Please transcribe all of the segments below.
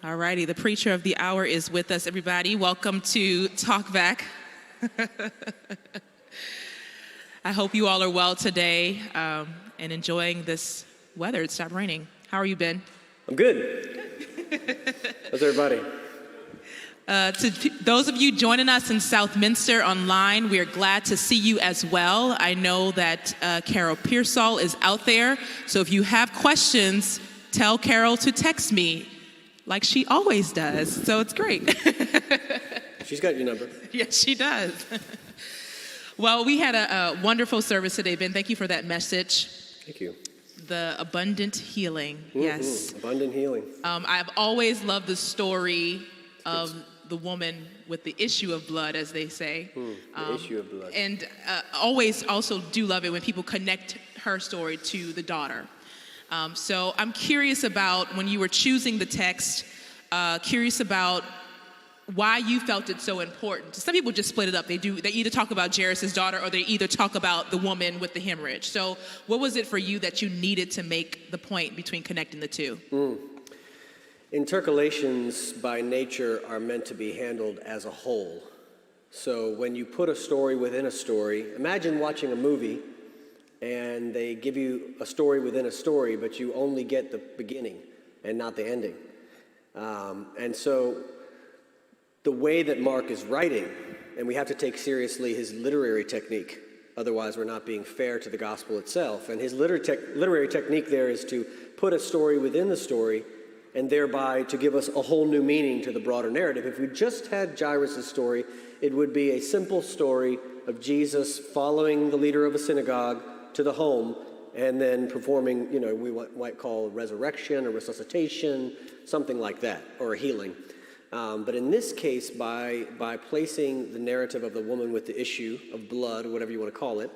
All righty, the preacher of the hour is with us, everybody. Welcome to Talk Back. I hope you all are well today and enjoying this weather. It stopped raining. How are you, Ben? I'm good. How's everybody? To those of you joining us in Southminster online, we are glad to see you as well. I know that Carol Pearsall is out there, so if you have questions, tell Carol to text me like she always does, so it's great. She's got your number. Yes, she does. Well, we had a wonderful service today, Ben. Thank you for that message. Thank you. The abundant healing, yes. Abundant healing. I've always loved the story of the woman with the issue of blood, as they say. The issue of blood. And always also do love it when people connect her story to the daughter. So I'm curious about, when you were choosing the text, curious about why you felt it so important. Some people just split it up. They either talk about Jairus' daughter or they either talk about the woman with the hemorrhage. So what was it for you that you needed to make the point between connecting the two? Intercalations by nature are meant to be handled as a whole. So when you put a story within a story, imagine watching a movie and they give you a story within a story, but you only get the beginning and not the ending. And so the way that Mark is writing, and we have to take seriously his literary technique, otherwise we're not being fair to the gospel itself. And his literary technique there is to put a story within the story and thereby to give us a whole new meaning to the broader narrative. If we just had Jairus' story, it would be a simple story of Jesus following the leader of a synagogue to the home and then performing, we might call resurrection or resuscitation, something like that, or a healing. But in this case, by placing the narrative of the woman with the issue of blood, or whatever you want to call it,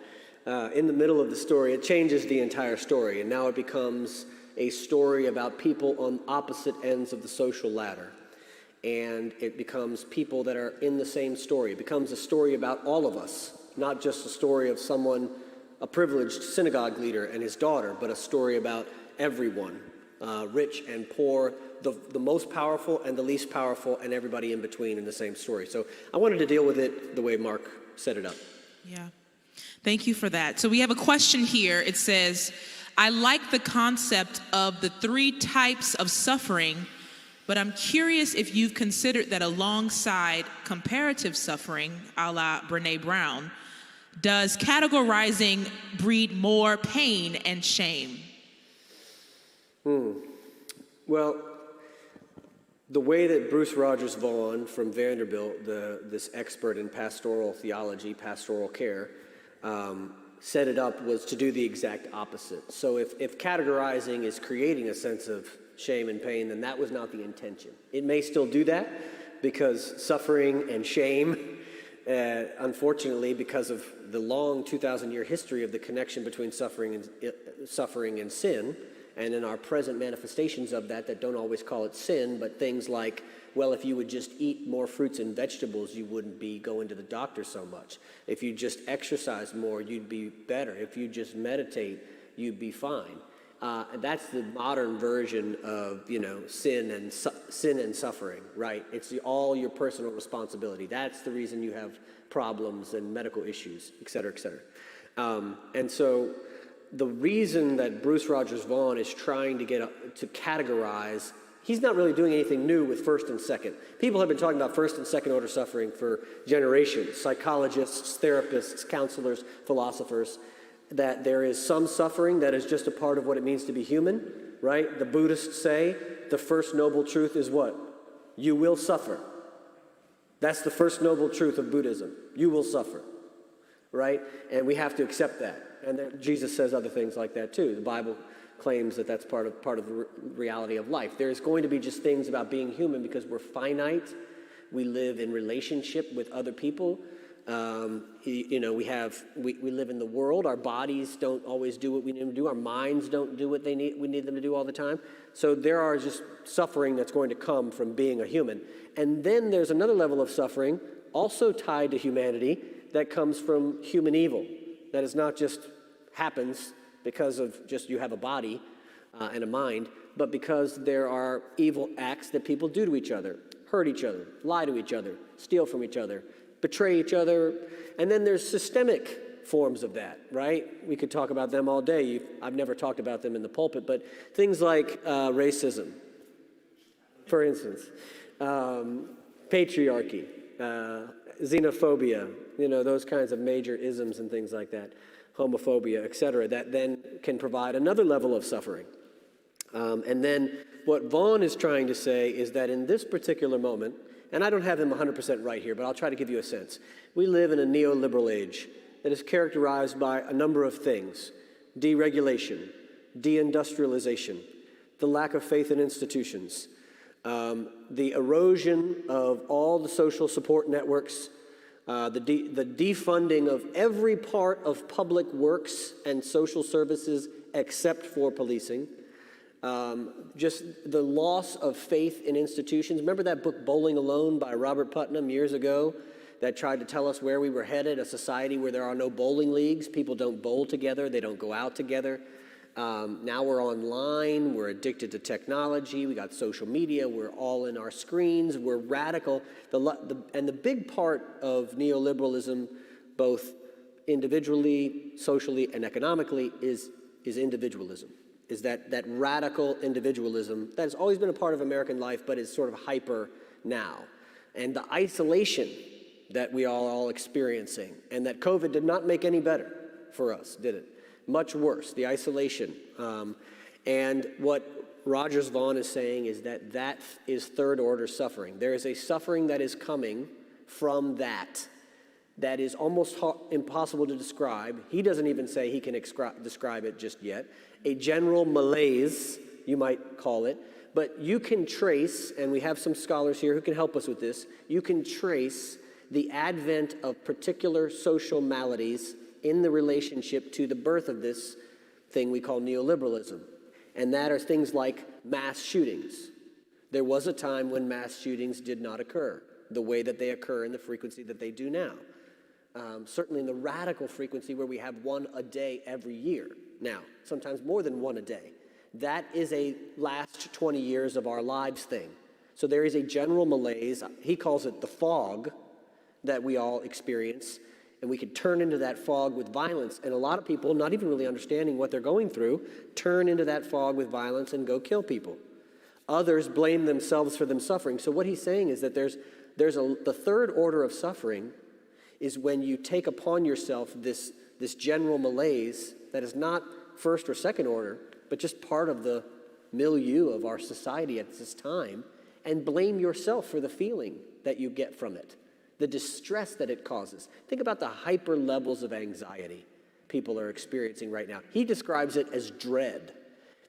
in the middle of the story, it changes the entire story. And now it becomes a story about people on opposite ends of the social ladder. And it becomes people that are in the same story. It becomes a story about all of us, not just a story of someone, a privileged synagogue leader and his daughter, but a story about everyone, rich and poor, the most powerful and the least powerful, and everybody in between in the same story. So I wanted to deal with it the way Mark set it up. Yeah, thank you for that. So we have a question here. It says, I like the concept of the 3 types of suffering, but I'm curious if you've considered that alongside comparative suffering, a la Brené Brown, does categorizing breed more pain and shame? Well, the way that Bruce Rogers Vaughan from Vanderbilt, this expert in pastoral theology, pastoral care, set it up was to do the exact opposite. So if categorizing is creating a sense of shame and pain, then that was not the intention. It may still do that because suffering and shame, unfortunately, because of the long 2,000-year history of the connection between suffering and sin, and in our present manifestations of that don't always call it sin, but things like, well, if you would just eat more fruits and vegetables, you wouldn't be going to the doctor so much. If you just exercise more, you'd be better. If you just meditate, you'd be fine. That's the modern version of, sin and suffering, right? It's all your personal responsibility. That's the reason you have problems and medical issues, et cetera, et cetera. And so the reason that Bruce Rogers Vaughan is trying to get to categorize, he's not really doing anything new with first and second. People have been talking about first and second order suffering for generations. Psychologists, therapists, counselors, philosophers, that there is some suffering that is just a part of what it means to be human, right? The Buddhists say the first noble truth is what? You will suffer. That's the first noble truth of Buddhism. You will suffer, right? And we have to accept that. And then Jesus says other things like that too. The Bible claims that that's part of the reality of life. There's going to be just things about being human because we're finite. We live in relationship with other people. We live in the world. Our bodies don't always do what we need them to do. Our minds don't do what we need them to do all the time. So there are just suffering that's going to come from being a human. And then there's another level of suffering also tied to humanity that comes from human evil. That is not just happens because of just you have a body and a mind, but because there are evil acts that people do to each other, hurt each other, lie to each other, steal from each other, betray each other. And then there's systemic forms of that, right? We could talk about them all day. I've never talked about them in the pulpit, but things like racism, for instance, patriarchy, xenophobia, those kinds of major isms and things like that, homophobia, et cetera, that then can provide another level of suffering. And then what Vaughan is trying to say is that in this particular moment, and I don't have him 100% right here, but I'll try to give you a sense. We live in a neoliberal age that is characterized by a number of things: deregulation, deindustrialization, the lack of faith in institutions, the erosion of all the social support networks, the defunding of every part of public works and social services except for policing, just the loss of faith in institutions. Remember that book Bowling Alone by Robert Putnam years ago that tried to tell us where we were headed, a society where there are no bowling leagues, people don't bowl together, they don't go out together. Now we're online, we're addicted to technology, we got social media, we're all in our screens, we're radical. And the big part of neoliberalism, both individually, socially, and economically, is individualism. Is that radical individualism that has always been a part of American life, but is sort of hyper now. And the isolation that we are all experiencing, and that COVID did not make any better for us, did it? Much worse, the isolation. And what Rogers Vaughan is saying is that is third order suffering. There is a suffering that is coming from that is almost impossible to describe. He doesn't even say he can describe it just yet. A general malaise, you might call it. But you can trace, and we have some scholars here who can help us with this, you can trace the advent of particular social maladies in the relationship to the birth of this thing we call neoliberalism. And that are things like mass shootings. There was a time when mass shootings did not occur the way that they occur in the frequency that they do now. Certainly in the radical frequency where we have one a day every year now, sometimes more than one a day. That is a last 20 years of our lives thing. So there is a general malaise. He calls it the fog that we all experience, and we can turn into that fog with violence. And a lot of people, not even really understanding what they're going through, turn into that fog with violence and go kill people. Others blame themselves for them suffering. So what he's saying is that the third order of suffering is when you take upon yourself this general malaise that is not first or second order, but just part of the milieu of our society at this time, and blame yourself for the feeling that you get from it, the distress that it causes. Think about the hyper levels of anxiety people are experiencing right now. He describes it as dread.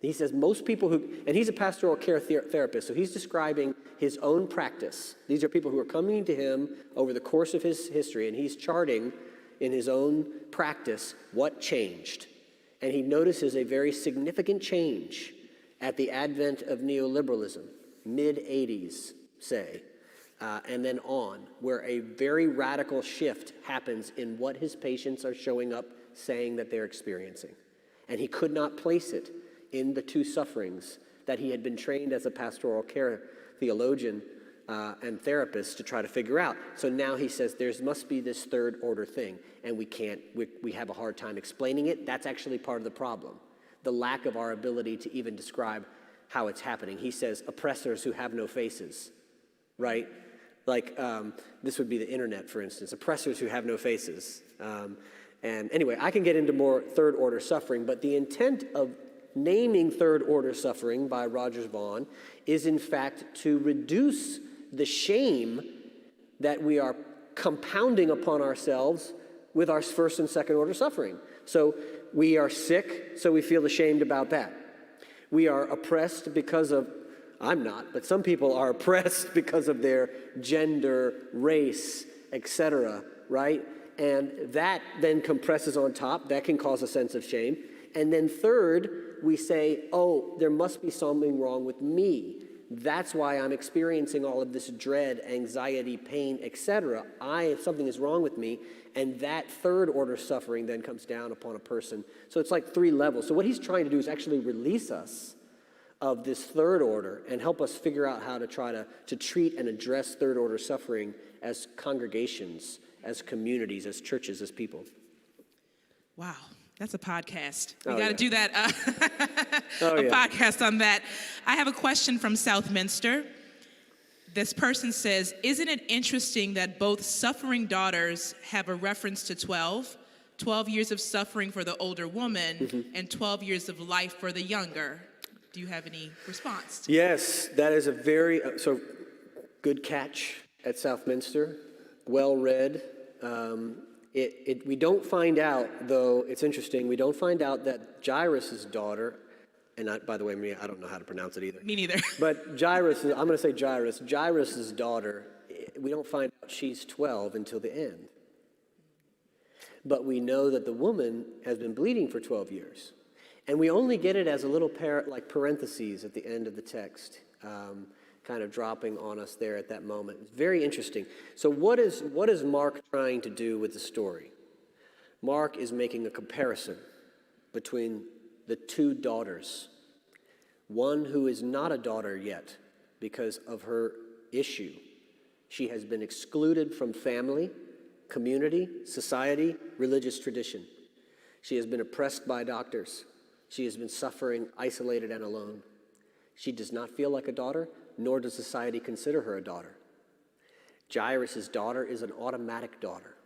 He says most people and he's a pastoral care therapist, so he's describing his own practice. These are people who are coming to him over the course of his history, and he's charting in his own practice what changed. And he notices a very significant change at the advent of neoliberalism, mid-'80s, say, and then on, where a very radical shift happens in what his patients are showing up saying that they're experiencing. And he could not place it in the two sufferings that he had been trained as a pastoral care theologian and therapist to try to figure out. So now he says there must be this third order thing, and we have a hard time explaining it. That's actually part of the problem, the lack of our ability to even describe how it's happening. He says oppressors who have no faces, right? Like this would be the internet, for instance, oppressors who have no faces. And anyway, I can get into more third order suffering, but the intent of naming third order suffering by Rogers Vaughan is in fact to reduce the shame that we are compounding upon ourselves with our first and second order suffering. So we are sick, so we feel ashamed about that. We are oppressed because of, I'm not, but some people are oppressed because of their gender, race, etc., right? And that then compresses on top. That can cause a sense of shame. And then third, we say, oh, there must be something wrong with me. That's why I'm experiencing all of this dread, anxiety, pain, etc. Something is wrong with me. And that third order suffering then comes down upon a person. So it's like three levels. So what he's trying to do is actually release us of this third order and help us figure out how to try to treat and address third order suffering as congregations, as communities, as churches, as people. Wow, that's a podcast. We Oh, got to yeah. do that, Oh, yeah. podcast on that. I have a question from Southminster. This person says, isn't it interesting that both suffering daughters have a reference to 12 years of suffering for the older woman and 12 years of life for the younger? Do you have any response? Yes, that is a very, so good catch at Southminster, well read. We don't find out, though, it's interesting, we don't find out that Jairus' daughter, and by the way, I don't know how to pronounce it either. Me neither. But Jairus, I'm going to say Jairus' daughter, we don't find out she's 12 until the end. But we know that the woman has been bleeding for 12 years. And we only get it as a little like parentheses at the end of the text, kind of dropping on us there at that moment. It's very interesting. So what is Mark trying to do with the story? Mark is making a comparison between the two daughters. One who is not a daughter yet because of her issue. She has been excluded from family, community, society, religious tradition. She has been oppressed by doctors. She has been suffering, isolated and alone. She does not feel like a daughter, nor does society consider her a daughter. Jairus' daughter is an automatic daughter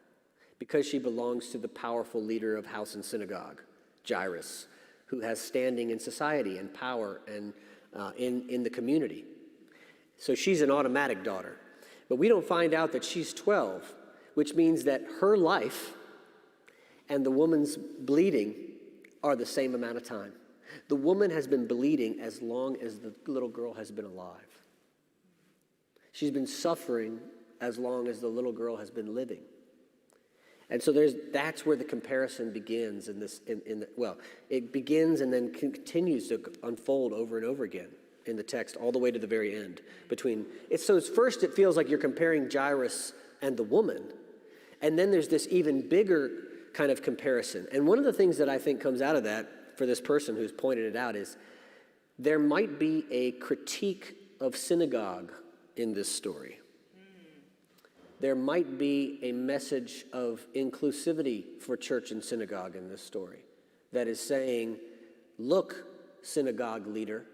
because she belongs to the powerful leader of house and synagogue, Jairus, who has standing in society and power and in the community. So she's an automatic daughter. But we don't find out that she's 12, which means that her life and the woman's bleeding are the same amount of time. The woman has been bleeding as long as the little girl has been alive. She's been suffering as long as the little girl has been living. And so that's where the comparison begins it begins and then continues to unfold over and over again in the text all the way to the very end. First it feels like you're comparing Jairus and the woman, and then there's this even bigger kind of comparison. And one of the things that I think comes out of that for this person who's pointed it out is there might be a critique of synagogue in this story. There might be a message of inclusivity for church and synagogue in this story that is saying, look, synagogue leader,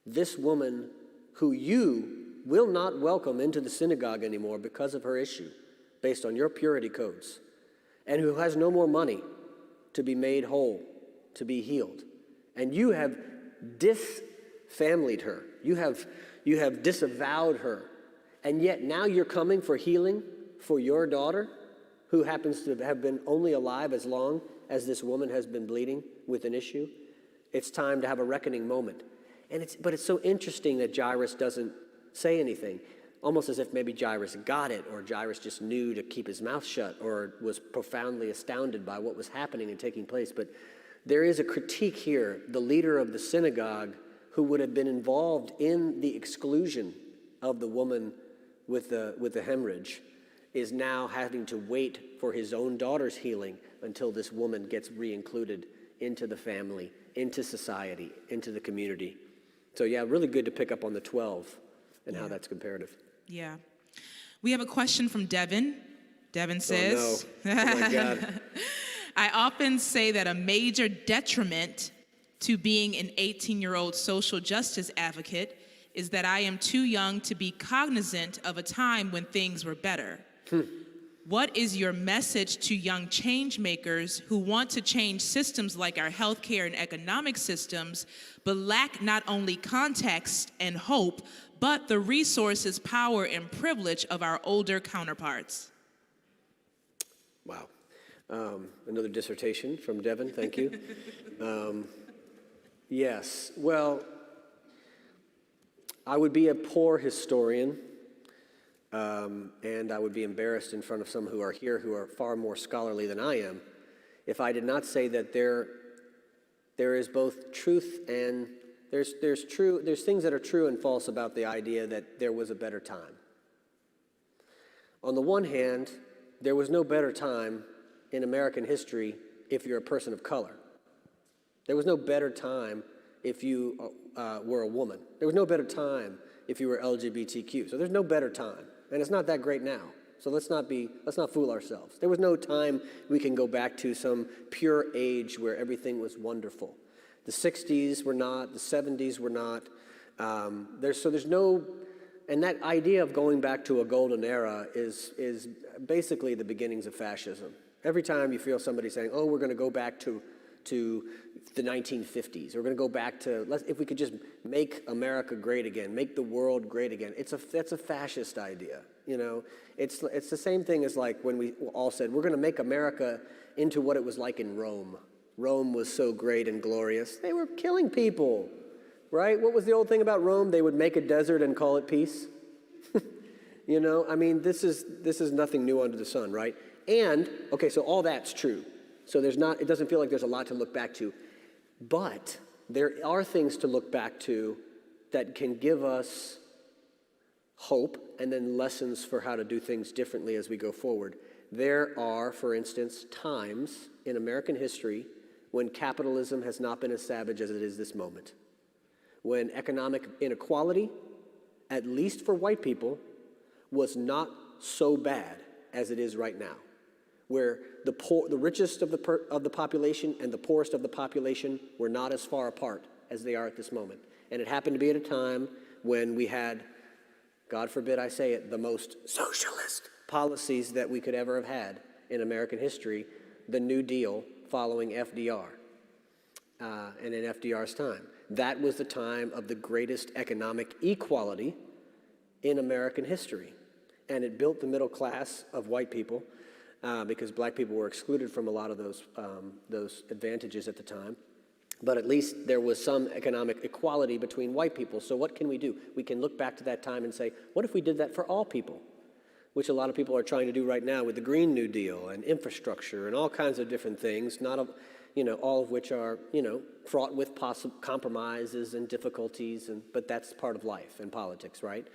this woman who you will not welcome into the synagogue anymore because of her issue, based on your purity codes, and who has no more money to be made whole, to be healed. And you have disfamilied her. You have disavowed her. And yet now you're coming for healing for your daughter, who happens to have been only alive as long as this woman has been bleeding with an issue. It's time to have a reckoning moment. But it's so interesting that Jairus doesn't say anything, almost as if maybe Jairus got it, or Jairus just knew to keep his mouth shut, or was profoundly astounded by what was happening and taking place. But there is a critique here. The leader of the synagogue, who would have been involved in the exclusion of the woman with the hemorrhage, is now having to wait for his own daughter's healing until this woman gets re-included into the family, into society, into the community. So yeah, really good to pick up on the 12 and how that's comparative. Yeah. We have a question from Devin. Devin says, Oh no, oh my God. I often say that a major detriment to being an 18-year-old social justice advocate is that I am too young to be cognizant of a time when things were better. What is your message to young change makers who want to change systems like our healthcare and economic systems, but lack not only context and hope, but the resources, power, and privilege of our older counterparts? Wow. Another dissertation from Devin, thank you. Yes, well, I would be a poor historian, and I would be embarrassed in front of some who are here who are far more scholarly than I am, if I did not say that there is both truth and there's things that are true and false about the idea that there was a better time. On the one hand, there was no better time in American history if you're a person of color. There was no better time if you were a woman. There was no better time if you were LGBTQ. So there's no better time. And it's not that great now. So let's not fool ourselves. There was no time we can go back to some pure age where everything was wonderful. The 60s were not, the 70s were not. There's no, and that idea of going back to a golden era is basically the beginnings of fascism. Every time you feel somebody saying, oh, we're going to go back to the 1950s, we're going to go back to, if we could just make America great again, make the world great again. That's a fascist idea, you know. It's the same thing as like when we all said, we're going to make America into what it was like in Rome. Rome was so great and glorious. They were killing people, right? What was the old thing about Rome? They would make a desert and call it peace. You know, I mean, this is nothing new under the sun, right? And, okay, so all that's true. So it doesn't feel like there's a lot to look back to. But there are things to look back to that can give us hope and then lessons for how to do things differently as we go forward. There are, for instance, times in American history when capitalism has not been as savage as it is this moment. When economic inequality, at least for white people, was not so bad as it is right now. Where the richest of the population and the poorest of the population were not as far apart as they are at this moment. And it happened to be at a time when we had, God forbid I say it, the most socialist policies that we could ever have had in American history, the New Deal following FDR, and in FDR's time. That was the time of the greatest economic equality in American history. And it built the middle class of white people, because black people were excluded from a lot of those advantages at the time. But at least there was some economic equality between white people. So what can we do? We can look back to that time and say, what if we did that for all people? Which a lot of people are trying to do right now with the Green New Deal and infrastructure and all kinds of different things, all of which are, fraught with possible compromises and difficulties, but that's part of life and politics, right?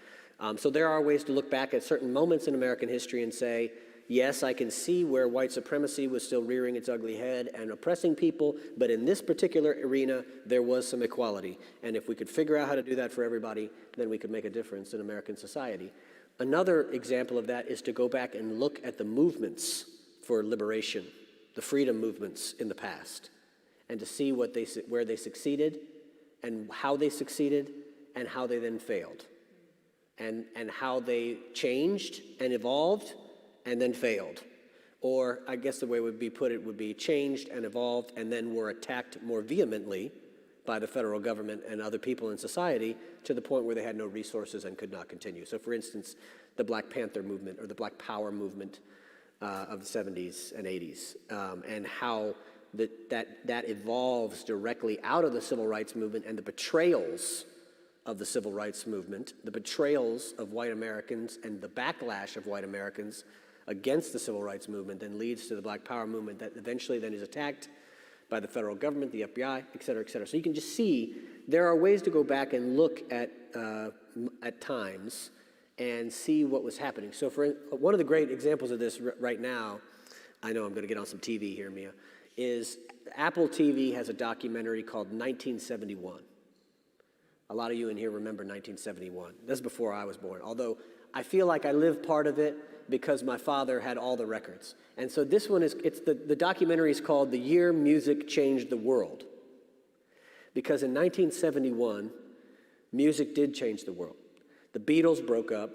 So there are ways to look back at certain moments in American history and say, yes, I can see where white supremacy was still rearing its ugly head and oppressing people, but in this particular arena, there was some equality. And if we could figure out how to do that for everybody, then we could make a difference in American society. Another example of that is to go back and look at the movements for liberation, the freedom movements in the past, and to see where they succeeded and how they succeeded and how they then failed, and how they changed and evolved and then failed. Or I guess the way it would be put it would be changed and evolved and then were attacked more vehemently by the federal government and other people in society to the point where they had no resources and could not continue. So for instance, the Black Panther movement or the Black Power movement of the 70s and 80s, and how that evolves directly out of the civil rights movement and the betrayals of the civil rights movement, the betrayals of white Americans and the backlash of white Americans against the civil rights movement then leads to the Black Power movement that eventually then is attacked by the federal government, the FBI, et cetera, et cetera. So you can just see there are ways to go back and look at times and see what was happening. So for one of the great examples of this right now, I know I'm going to get on some TV here, Mia, is Apple TV has a documentary called 1971. A lot of you in here remember 1971. That's before I was born, although I feel like I lived part of it because my father had all the records. And so this one the documentary is called The Year Music Changed the World. Because in 1971, music did change the world. The Beatles broke up,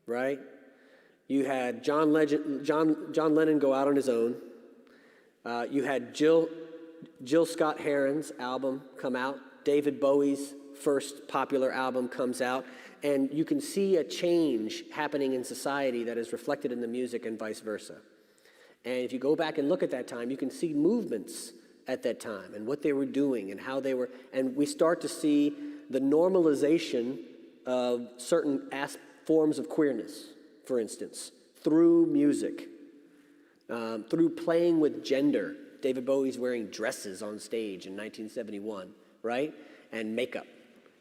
right? You had John Lennon go out on his own. You had Jill Scott Heron's album come out. David Bowie's first popular album comes out, and you can see a change happening in society that is reflected in the music and vice versa. And if you go back and look at that time, you can see movements at that time and what they were doing and how they were, and we start to see the normalization of certain forms of queerness, for instance, through music, through playing with gender. David Bowie's wearing dresses on stage in 1971. Right? And makeup.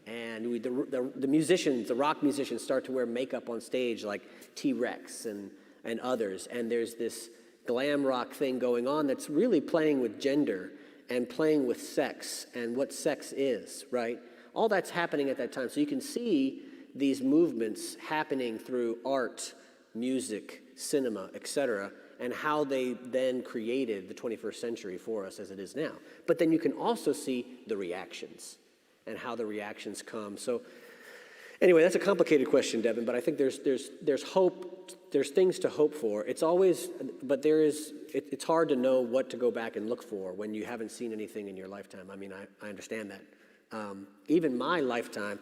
And the musicians, the rock musicians start to wear makeup on stage like T-Rex and others. And there's this glam rock thing going on that's really playing with gender and playing with sex and what sex is, right? All that's happening at that time. So you can see these movements happening through art, music, cinema, etc., and how they then created the 21st century for us as it is now. But then you can also see the reactions and how the reactions come. So anyway, that's a complicated question, Devin, but I think there's hope, there's things to hope for. It's always, but it's hard to know what to go back and look for when you haven't seen anything in your lifetime. I mean, I understand that. Even my lifetime,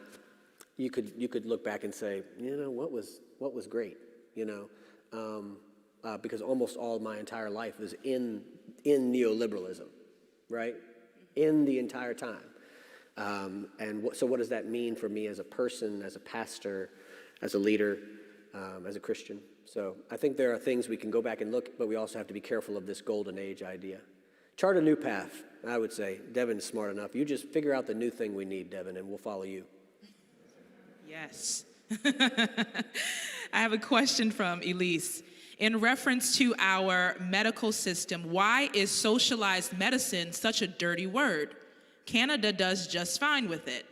you could look back and say, what was great, because almost all of my entire life was in neoliberalism, right? In the entire time. So what does that mean for me as a person, as a pastor, as a leader, as a Christian? So I think there are things we can go back and look, but we also have to be careful of this golden age idea. Chart a new path, I would say. Devin's smart enough. You just figure out the new thing we need, Devin, and we'll follow you. Yes. I have a question from Elise. In reference to our medical system, why is socialized medicine such a dirty word? Canada does just fine with it.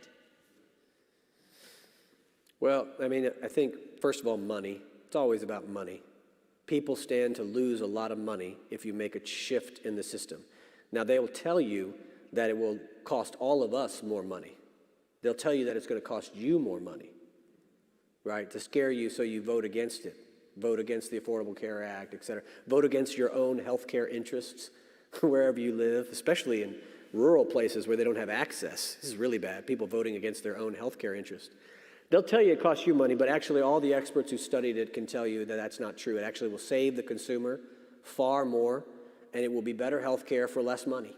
Well, I think, first of all, money. It's always about money. People stand to lose a lot of money if you make a shift in the system. Now, they will tell you that it will cost all of us more money. They'll tell you that it's going to cost you more money, right, to scare you so you vote against it. Vote against the Affordable Care Act, et cetera. Vote against your own health care interests wherever you live, especially in rural places where they don't have access. This is really bad, people voting against their own health care interests. They'll tell you it costs you money, but actually all the experts who studied it can tell you that that's not true. It actually will save the consumer far more, and it will be better health care for less money.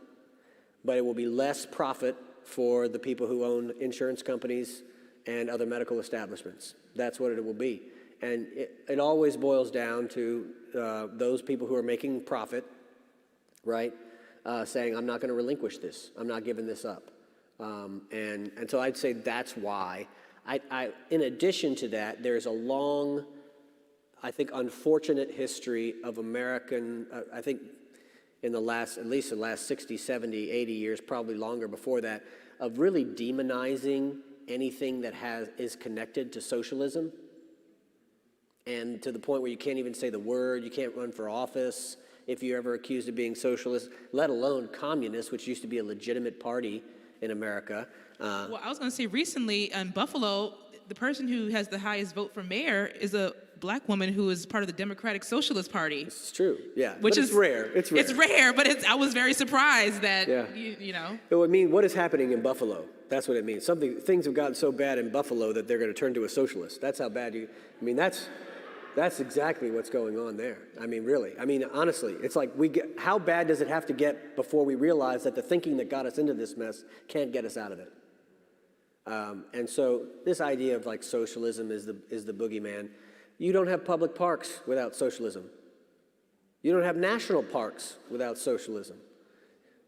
But it will be less profit for the people who own insurance companies and other medical establishments. That's what it will be. And it always boils down to those people who are making profit, right, saying, I'm not going to relinquish this. I'm not giving this up. And so I'd say that's why. In addition to that, there's a long, I think, unfortunate history of American, I think in at least the last 60, 70, 80 years, probably longer before that, of really demonizing anything that is connected to socialism. And to the point where you can't even say the word, you can't run for office if you're ever accused of being socialist, let alone communist, which used to be a legitimate party in America. Well, I was going to say recently in Buffalo, the person who has the highest vote for mayor is a black woman who is part of the Democratic Socialist Party. It's true, yeah. Which is rare. It's rare. It's rare, but I was very surprised that, What is happening in Buffalo? That's what it means. Things have gotten so bad in Buffalo that they're going to turn to a socialist. That's how bad that's exactly what's going on there. Really. Honestly, it's like how bad does it have to get before we realize that the thinking that got us into this mess can't get us out of it? And so this idea of like socialism is the boogeyman. You don't have public parks without socialism. You don't have national parks without socialism.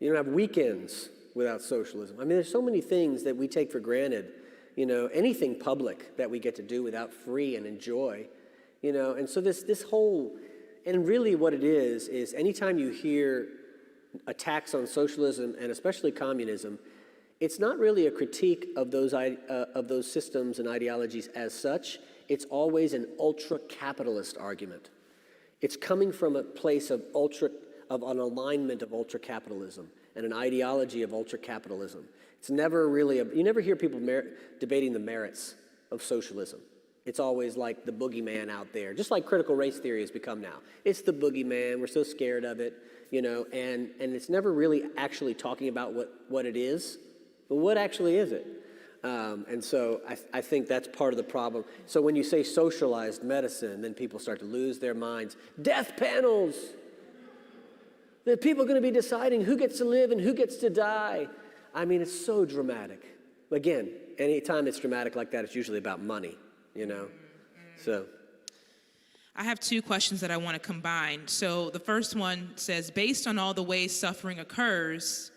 You don't have weekends without socialism. There's so many things that we take for granted. Anything public that we get to do without free and enjoy. And so this whole, and really what it is anytime you hear attacks on socialism and especially communism, it's not really a critique of those systems and ideologies as such. It's always an ultra-capitalist argument. It's coming from a place of an alignment of ultra-capitalism and an ideology of ultra-capitalism. It's never really, you never hear people debating the merits of socialism. It's always like the boogeyman out there, just like critical race theory has become now. It's the boogeyman, we're so scared of it, and it's never really actually talking about what it is, but what actually is it? And so I think that's part of the problem. So when you say socialized medicine, then people start to lose their minds. Death panels! The people are going to be deciding who gets to live and who gets to die. It's so dramatic. Again, anytime it's dramatic like that, it's usually about money. So I have two questions that I want to combine. So the first one says, based on all the ways suffering occurs,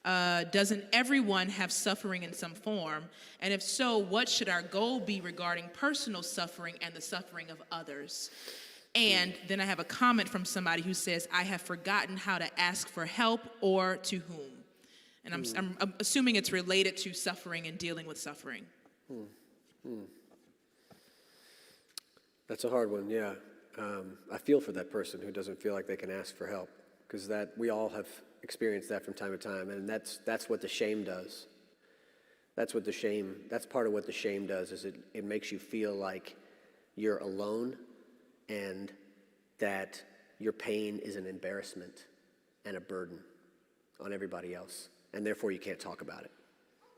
doesn't everyone have suffering in some form? And if so, what should our goal be regarding personal suffering and the suffering of others? And then I have a comment from somebody who says, I have forgotten how to ask for help or to whom. And I'm assuming it's related to suffering and dealing with suffering. That's a hard one, yeah. I feel for that person who doesn't feel like they can ask for help, because that we all have experienced that from time to time, and that's what the shame does. That's part of what the shame does, is it makes you feel like you're alone and that your pain is an embarrassment and a burden on everybody else, and therefore you can't talk about it.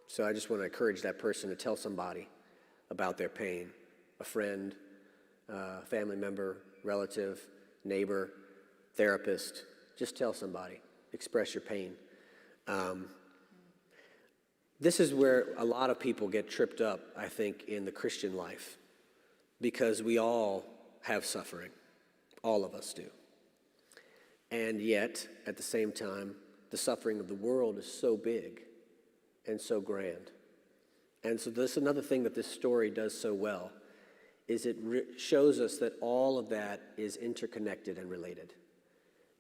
So I just want to encourage that person to tell somebody about their pain, a friend, family member, relative, neighbor, therapist. Just tell somebody. Express your pain. This is where a lot of people get tripped up, I think, in the Christian life, because we all have suffering. All of us do. And yet, at the same time, the suffering of the world is so big and so grand. And so this is another thing that this story does so well, is it shows us that all of that is interconnected and related.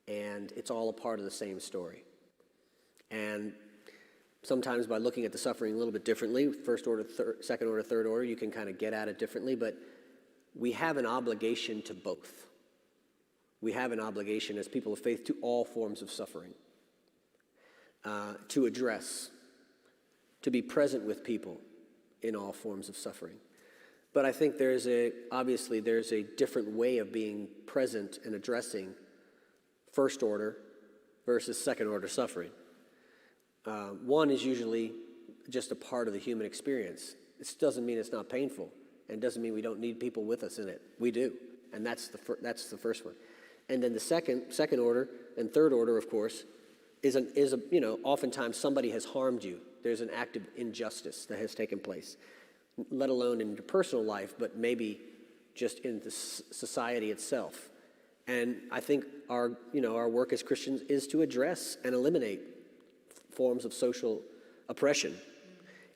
And it's all a part of the same story. And sometimes by looking at the suffering a little bit differently, first order, second order, third order, you can kind of get at it differently, but we have an obligation to both. We have an obligation as people of faith to all forms of suffering, to address, to be present with people in all forms of suffering. But I think obviously there's a different way of being present and addressing first order versus second order suffering. One is usually just a part of the human experience. This doesn't mean it's not painful, and doesn't mean we don't need people with us in it. We do, and that's the first one. And then the second order and third order, of course, is oftentimes somebody has harmed you. There's an act of injustice that has taken place, let alone in your personal life, but maybe just in the society itself. And I think our work as Christians is to address and eliminate forms of social oppression,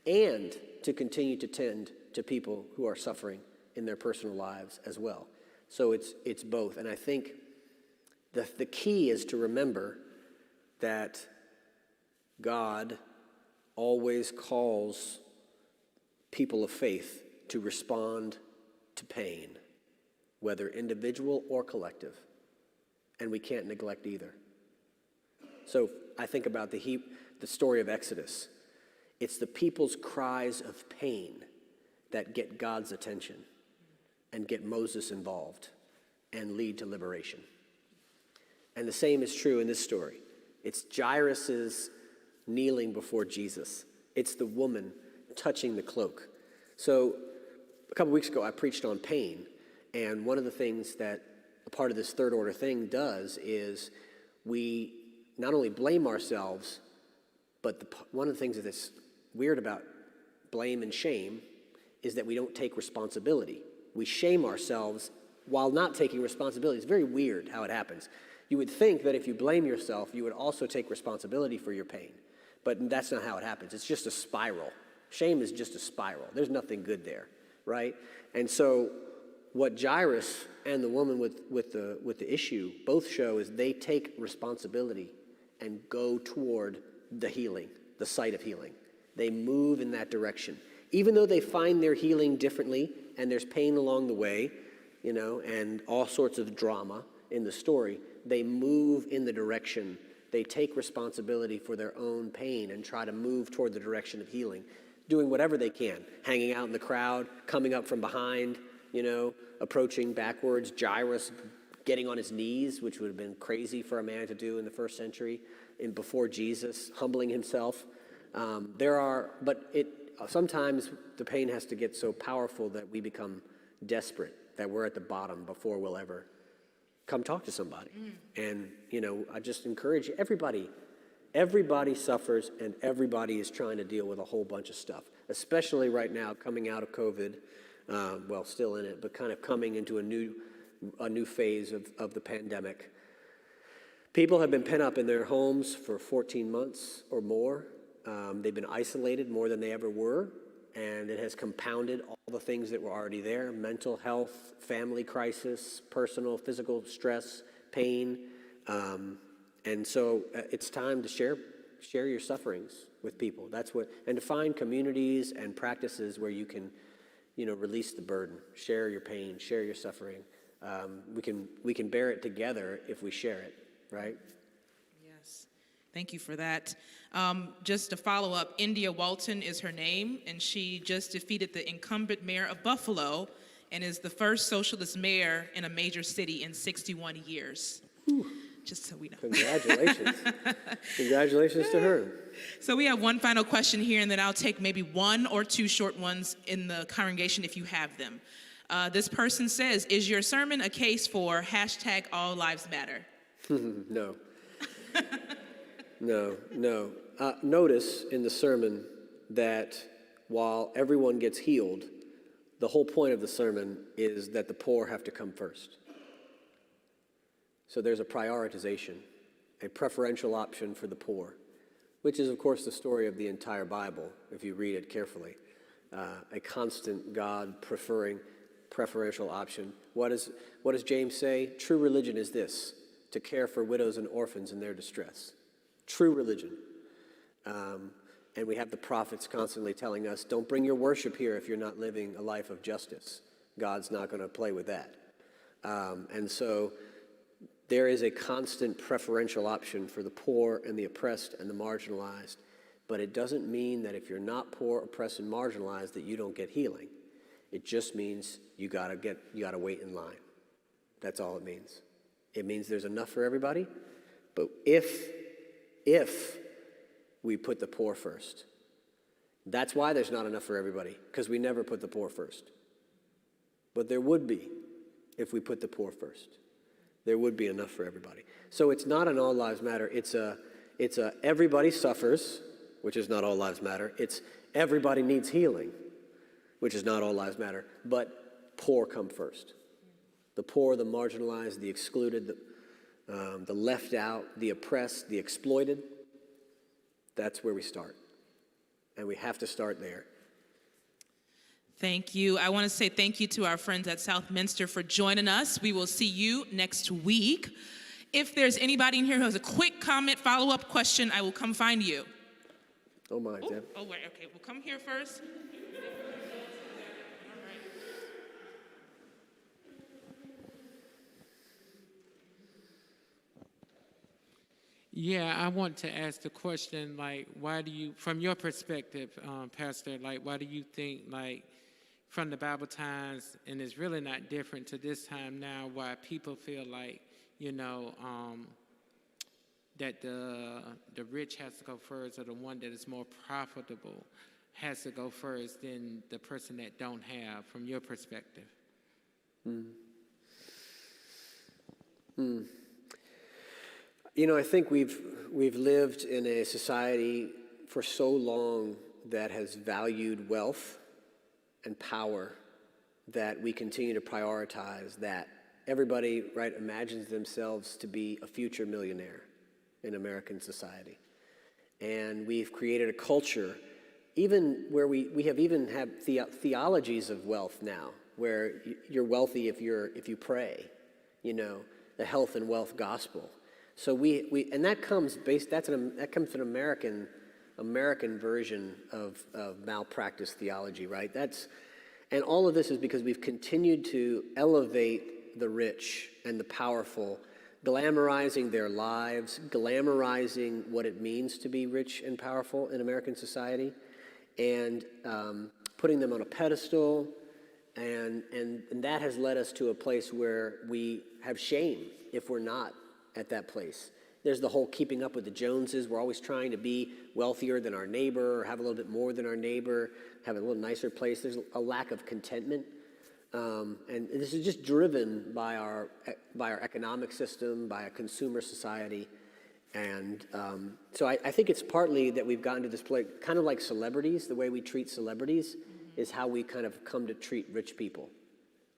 and to continue to tend to people who are suffering in their personal lives as well. So it's both. And I think the key is to remember that God always calls people of faith to respond to pain, whether individual or collective. And we can't neglect either. So I think about the story of Exodus. It's the people's cries of pain that get God's attention and get Moses involved and lead to liberation. And the same is true in this story. It's Jairus' kneeling before Jesus. It's the woman touching the cloak. So a couple weeks ago, I preached on pain. And one of the things that a part of this third order thing does is we not only blame ourselves, but one of the things that's weird about blame and shame is that we don't take responsibility. We shame ourselves while not taking responsibility. It's very weird how it happens. You would think that if you blame yourself, you would also take responsibility for your pain. But that's not how it happens. It's just a spiral. Shame is just a spiral. There's nothing good there, right? And so what Jairus and the woman with the issue both show is they take responsibility and go toward the healing, the site of healing. They move in that direction. Even though they find their healing differently and there's pain along the way, and all sorts of drama in the story, they move in the direction. They take responsibility for their own pain and try to move toward the direction of healing, doing whatever they can, hanging out in the crowd, coming up from behind, approaching backwards, Jairus getting on his knees, which would have been crazy for a man to do in the first century, before Jesus, humbling himself. Sometimes the pain has to get so powerful that we become desperate, that we're at the bottom before we'll ever come talk to somebody. And, I just encourage you, everybody suffers, and everybody is trying to deal with a whole bunch of stuff, especially right now, coming out of COVID, still in it, but kind of coming into a new phase of the pandemic. People have been pent up in their homes for 14 months or more. They've been isolated more than they ever were, and it has compounded all the things that were already there: mental health, family crisis, personal, physical stress, pain. And so it's time to share share your sufferings with people. And to find communities and practices where you can, release the burden, share your pain, share your suffering. We can bear it together if we share it, right? Yes. Thank you for that. Just to follow up, India Walton is her name, and she just defeated the incumbent mayor of Buffalo and is the first socialist mayor in a major city in 61 years. Whew. Just so we know. Congratulations. Congratulations to her. So we have one final question here, and then I'll take maybe one or two short ones in the congregation if you have them. This person says, is your sermon a case for hashtag All Lives Matter? No. No. Notice in the sermon that while everyone gets healed, the whole point of the sermon is that the poor have to come first. So there's a prioritization, a preferential option for the poor, which is, of course, the story of the entire Bible, if you read it carefully. A constant God preferring preferential option. What does James say? True religion is this, to care for widows and orphans in their distress. True religion. And we have the prophets constantly telling us, don't bring your worship here if you're not living a life of justice. God's not going to play with that. And so there is a constant preferential option for the poor and the oppressed and the marginalized. But it doesn't mean that if you're not poor, oppressed, and marginalized that you don't get healing. It just means you gotta wait in line. That's all it means. It means there's enough for everybody, but if we put the poor first, that's why there's not enough for everybody, because we never put the poor first. But there would be if we put the poor first. There would be enough for everybody. So it's not an all lives matter. It's a everybody suffers, which is not all lives matter. It's everybody needs healing, which is not all lives matter, but poor come first. The poor, the marginalized, the excluded, the left out, the oppressed, the exploited. That's where we start. And we have to start there. Thank you. I want to say thank you to our friends at Southminster for joining us. We will see you next week. If there's anybody in here who has a quick comment, follow-up question, I will come find you. Oh my, Deb. Oh, wait, okay, we'll come here first. Yeah, I want to ask the question, like, why do you, from your perspective, Pastor, like, why do you think, like, from the Bible times, and it's really not different to this time now, why people feel like, that the rich has to go first, or the one that is more profitable has to go first than the person that don't have, from your perspective? I think we've lived in a society for so long that has valued wealth and power that we continue to prioritize that. Everybody, right, imagines themselves to be a future millionaire in American society. And we've created a culture, even where we have even had theologies of wealth now, where you're wealthy if you pray, the health and wealth gospel. So and that comes from an American version of malpractice theology, right? And all of this is because we've continued to elevate the rich and the powerful, glamorizing their lives, glamorizing what it means to be rich and powerful in American society, and putting them on a pedestal, and that has led us to a place where we have shame if we're not at that place. There's the whole keeping up with the Joneses. We're always trying to be wealthier than our neighbor, or have a little bit more than our neighbor, have a little nicer place. There's a lack of contentment. And this is just driven by our economic system, by a consumer society. And so I think it's partly that we've gotten to this place, kind of like celebrities, the way we treat celebrities is how we kind of come to treat rich people,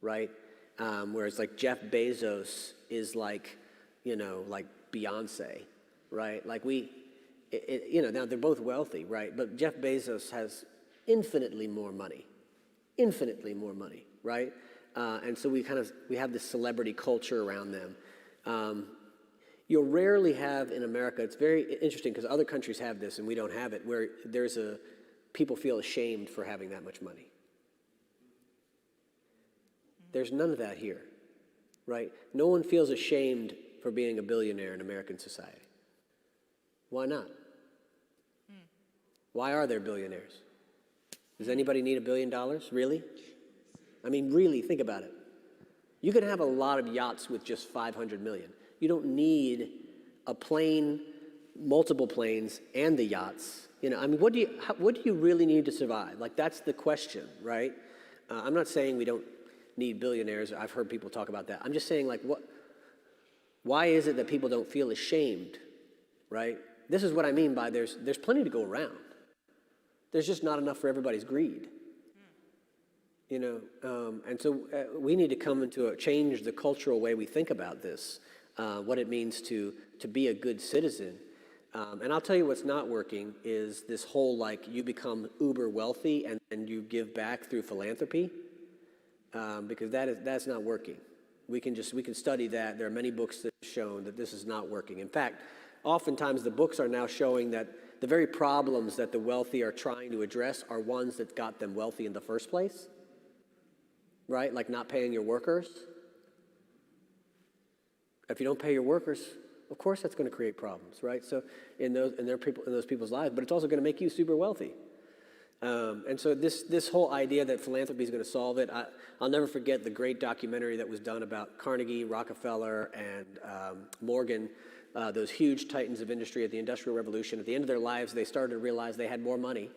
right? Whereas like Jeff Bezos is like Beyonce, right? Like now they're both wealthy, right? But Jeff Bezos has infinitely more money, right? And so we have this celebrity culture around them. You'll rarely have in America, it's very interesting because other countries have this and we don't have it, where people feel ashamed for having that much money. There's none of that here, right? No one feels ashamed for being a billionaire in American society. Why not? Why are there billionaires? Does anybody need $1 billion? Really? I mean, really, think about it. You can have a lot of yachts with just 500 million. You don't need a plane, multiple planes, and the yachts. You know, I mean, what do you really need to survive? Like, that's the question, right? I'm not saying we don't need billionaires. I've heard people talk about that. I'm just saying, like, why is it that people don't feel ashamed, right? This is what I mean by there's plenty to go around. There's just not enough for everybody's greed. You know, and so we need to come into change the cultural way we think about this, what it means to be a good citizen. And I'll tell you what's not working is this whole, like, you become uber wealthy and you give back through philanthropy, because that's not working. We can study that. There are many books that have shown that this is not working. In fact, oftentimes the books are now showing that the very problems that the wealthy are trying to address are ones that got them wealthy in the first place, right? Like not paying your workers. If you don't pay your workers, of course that's going to create problems, right? So in those people's lives, but it's also going to make you super wealthy. And so this whole idea that philanthropy is going to solve it, I'll never forget the great documentary that was done about Carnegie, Rockefeller, and Morgan, those huge titans of industry at the Industrial Revolution. At the end of their lives, they started to realize they had more money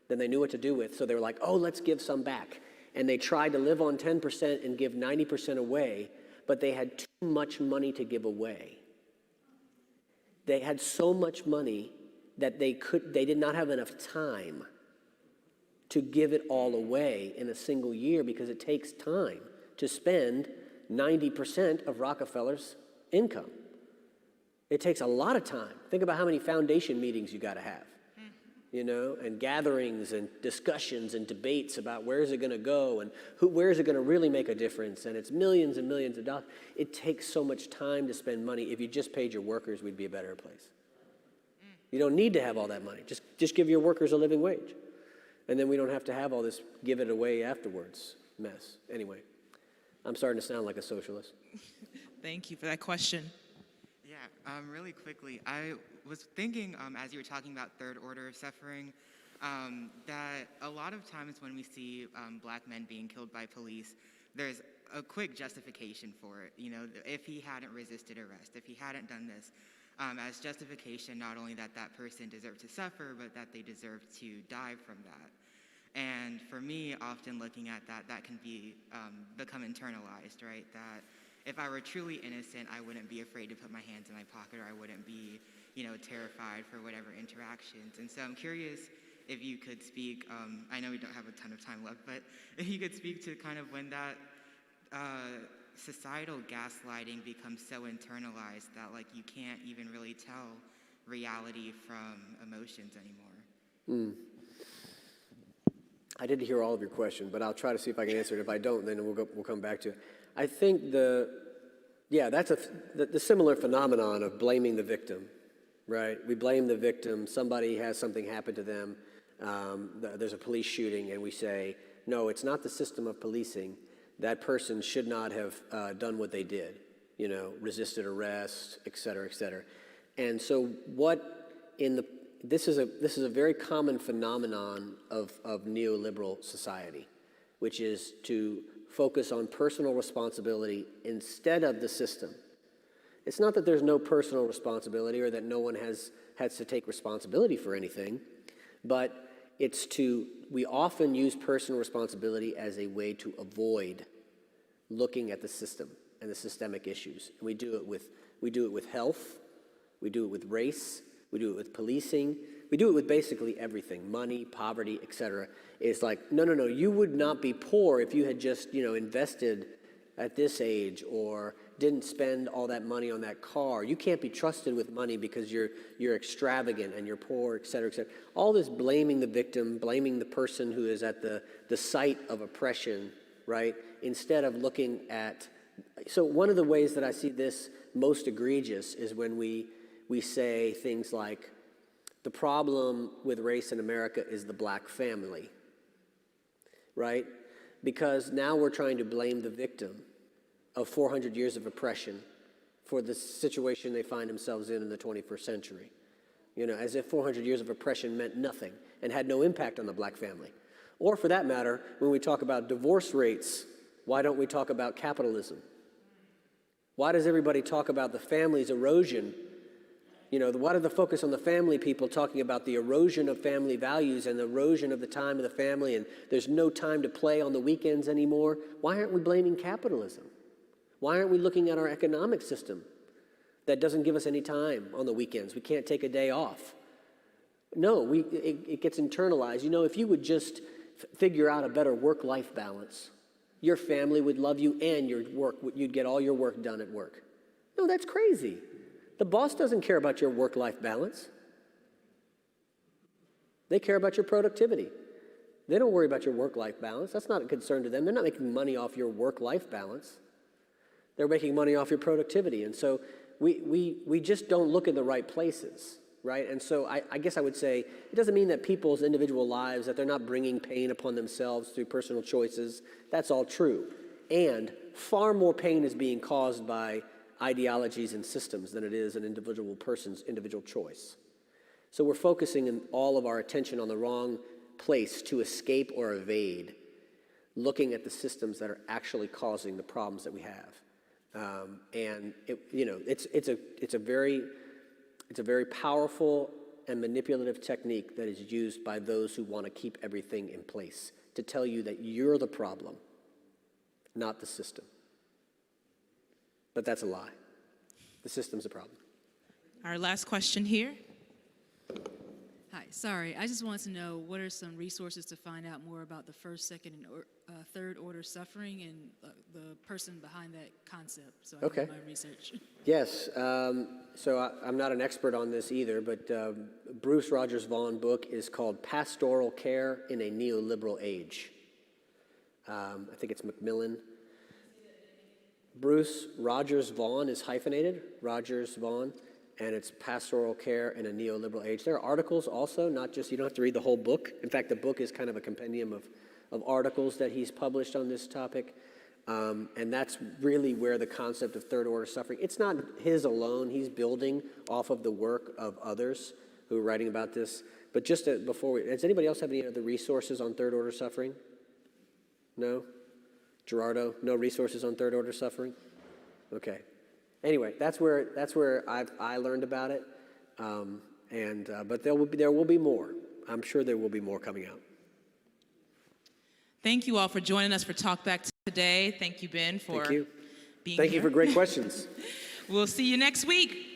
than they knew what to do with. So they were like, oh, let's give some back. And they tried to live on 10% and give 90% away, but they had too much money to give away. They had so much money that they did not have enough time to give it all away in a single year, because it takes time to spend 90% of Rockefeller's income. It takes a lot of time. Think about how many foundation meetings you got to have, you know, and gatherings and discussions and debates about where is it going to go and where is it going to really make a difference. And it's millions and millions of dollars. It takes so much time to spend money. If you just paid your workers, we'd be a better place. You don't need to have all that money. Just give your workers a living wage. And then we don't have to have all this give it away afterwards mess. Anyway, I'm starting to sound like a socialist. Thank you for that question. Yeah, really quickly, I was thinking as you were talking about third order suffering, that a lot of times when we see black men being killed by police, there's a quick justification for it. You know, if he hadn't resisted arrest, if he hadn't done this, as justification, not only that that person deserved to suffer, but that they deserved to die from that. And for me, often looking at that, that can be become internalized, right? That if I were truly innocent, I wouldn't be afraid to put my hands in my pocket, or I wouldn't be, you know, terrified for whatever interactions. And so I'm curious if you could speak, I know we don't have a ton of time left, but if you could speak to kind of when that societal gaslighting becomes so internalized that, like, you can't even really tell reality from emotions anymore. I didn't hear all of your question, but I'll try to see if I can answer it. If I don't, then we'll come back to it. I think that's the similar phenomenon of blaming the victim, right? We blame the victim. Somebody has something happen to them. There's a police shooting, and we say, no, it's not the system of policing. That person should not have done what they did, you know, resisted arrest, et cetera, et cetera. And so this is a very common phenomenon of neoliberal society, which is to focus on personal responsibility instead of the system. It's not that there's no personal responsibility or that no one has to take responsibility for anything, but we often use personal responsibility as a way to avoid looking at the system and the systemic issues. And we do it with health, we do it with race, we do it with policing, we do it with basically everything, money, poverty, etc. It's like, no, you would not be poor if you had just, you know, invested at this age or didn't spend all that money on that car. You can't be trusted with money because you're extravagant and you're poor, et cetera, et cetera. All this blaming the victim, blaming the person who is at the site of oppression, right? Instead of looking at So one of the ways that I see this most egregious is when we say things like, the problem with race in America is the black family, right? Because now we're trying to blame the victim of 400 years of oppression for the situation they find themselves in the 21st century. You know, as if 400 years of oppression meant nothing and had no impact on the black family. Or for that matter, when we talk about divorce rates, why don't we talk about capitalism? Why does everybody talk about the family's erosion? You know, why do the focus on the family people talking about the erosion of family values and the erosion of the time of the family, and there's no time to play on the weekends anymore? Why aren't we blaming capitalism? Why aren't we looking at our economic system that doesn't give us any time on the weekends? We can't take a day off. No, it gets internalized. You know, if you would just figure out a better work-life balance, your family would love you and you'd get all your work done at work. No, that's crazy. The boss doesn't care about your work-life balance. They care about your productivity. They don't worry about your work-life balance. That's not a concern to them. They're not making money off your work-life balance. They're making money off your productivity. And so we just don't look in the right places, right? And so I guess I would say it doesn't mean that people's individual lives, that they're not bringing pain upon themselves through personal choices. That's all true. And far more pain is being caused by ideologies and systems than it is an individual person's individual choice. So we're focusing in all of our attention on the wrong place to escape or evade, looking at the systems that are actually causing the problems that we have. And it's a very powerful and manipulative technique that is used by those who want to keep everything in place, to tell you that you're the problem, not the system. But that's a lie. The system's a problem. Our last question here. Hi, sorry. I just wanted to know what are some resources to find out more about the first, second, and third order suffering and the person behind that concept, so I can do my research. Yes. So I'm not an expert on this either, but Bruce Rogers Vaughan book is called Pastoral Care in a Neoliberal Age. I think it's Macmillan. Bruce Rogers Vaughan is hyphenated, Rogers Vaughan, and it's Pastoral Care in a Neoliberal Age. There are articles also, not just, you don't have to read the whole book. In fact, the book is kind of a compendium of articles that he's published on this topic. And that's really where the concept of third order suffering, it's not his alone. He's building off of the work of others who are writing about this. But just does anybody else have any other resources on third order suffering? No? Gerardo, no resources on third order suffering? Okay. Anyway, that's where I learned about it. But there will be more. I'm sure there will be more coming out. Thank you all for joining us for Talkback today. Thank you, Ben, for being here. Thank you for great questions. We'll see you next week.